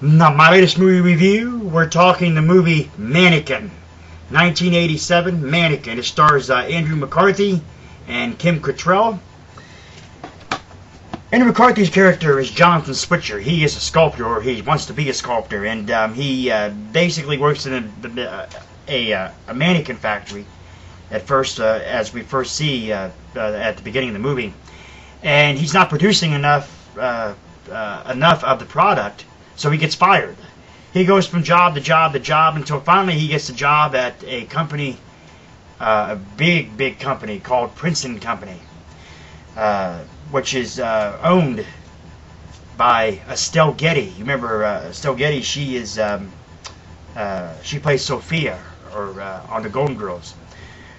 Now, my latest movie review, we're talking the movie Mannequin. 1987, Mannequin. It stars Andrew McCarthy and Kim Cattrall. Andrew McCarthy's character is Jonathan Switcher. He is a sculptor, or he wants to be a sculptor, and he basically works in a mannequin factory at first, as we first see at the beginning of the movie. And he's not producing enough of the product, so he gets fired. He goes from job to job to job until finally he gets a job at a company, a big company called Princeton Company, which is owned by Estelle Getty. You remember Estelle Getty? She is she plays Sophia on the Golden Girls.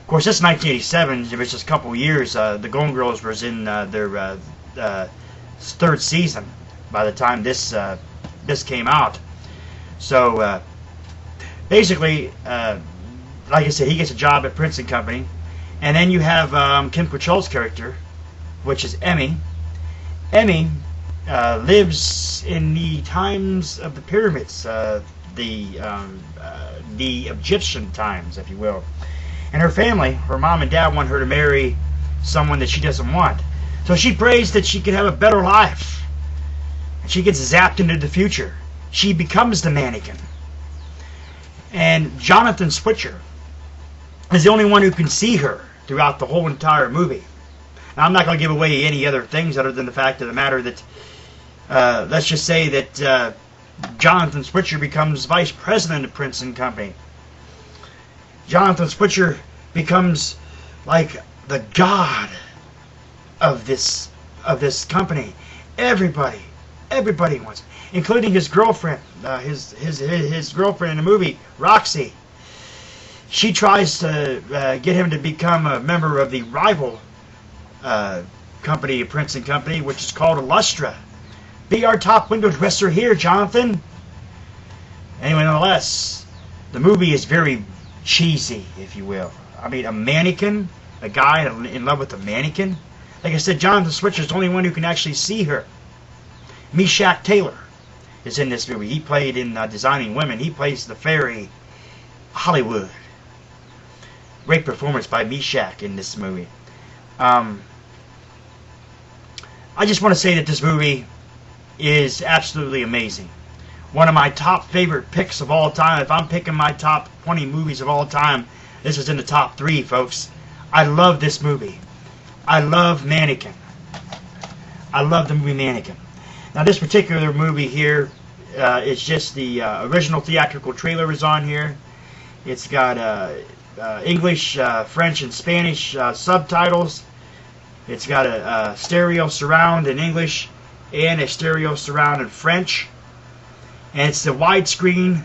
Of course, this is 1987. It was just a couple years. The Golden Girls was in their third season by the time this came out. So basically, like I said, he gets a job at Princeton Company, and then you have Kim Cattrall's character, which is Emmy. Emmy lives in the times of the pyramids, the Egyptian times, if you will. And her family, her mom and dad, want her to marry someone that she doesn't want. So she prays that she can have a better life. And she gets zapped into the future. She becomes the mannequin. And Jonathan Switcher is the only one who can see her throughout the whole entire movie. Now, I'm not going to give away any other things other than the fact of the matter that, let's just say that Jonathan Switcher becomes vice president of Princeton Company. Jonathan Switcher becomes like the god of this company. Everybody wants it, including his girlfriend, his girlfriend in the movie, Roxy. She tries to get him to become a member of the rival company, Princeton Company, which is called Illustra. Be our top window dresser here, Jonathan. Anyway, nonetheless, the movie is very cheesy, if you will. I mean, a mannequin, a guy in love with a mannequin. Like I said, Jonathan Switcher is the only one who can actually see her. Meshach Taylor is in this movie. He played in Designing Women. He plays the fairy Hollywood. Great performance by Meshach in this movie. I just want to say that this movie is absolutely amazing. One of my top favorite picks of all time. If I'm picking my top 20 movies of all time, this is in the top 3, folks. I love this movie. I love Mannequin. I love the movie Mannequin. Now, this particular movie here, it's just the original theatrical trailer is on here. It's got English, French, and Spanish subtitles. It's got a stereo surround in English and a stereo surround in French. And it's the widescreen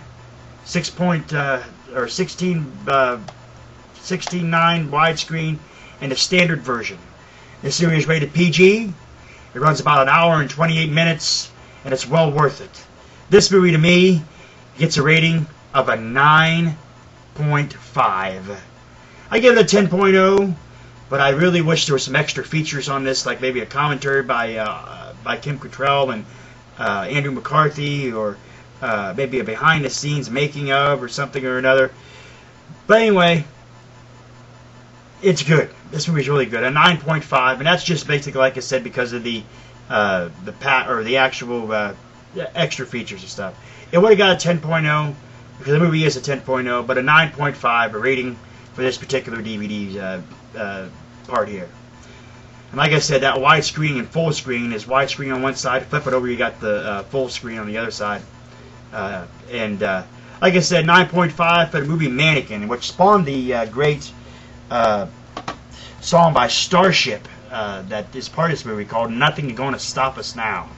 16:9 widescreen and the standard version. This series is rated PG. It runs about an hour and 28 minutes, and it's well worth it. This movie, to me, gets a rating of a 9.5. I give it a 10.0, but I really wish there were some extra features on this, like maybe a commentary by Kim Cattrall and Andrew McCarthy, or maybe a behind-the-scenes making of or something or another. But anyway, it's good. This movie's really good. A 9.5, and that's just basically, like I said, because of the actual extra features and stuff. It would have got a 10.0 because the movie is a 10.0, but a 9.5, a rating for this particular DVD part here. And like I said, that widescreen and full screen is widescreen on one side. Flip it over, you got the full screen on the other side. Like I said, 9.5 for the movie Mannequin, which spawned the great song by Starship that is part of this movie called "Nothing's Going to Stop Us Now."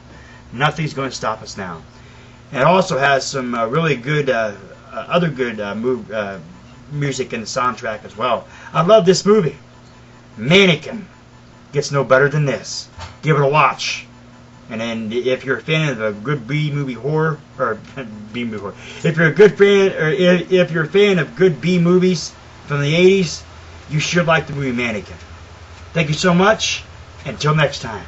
Nothing's going to stop us now. And it also has some really good, other good music in the soundtrack as well. I love this movie. Mannequin gets no better than this. Give it a watch. And then, if you're a fan of a good B-movie horror, or B-movie horror, if you're a good fan, or if you're a fan of good B movies from the 80s, you should like the movie Mannequin. Thank you so much. Until next time.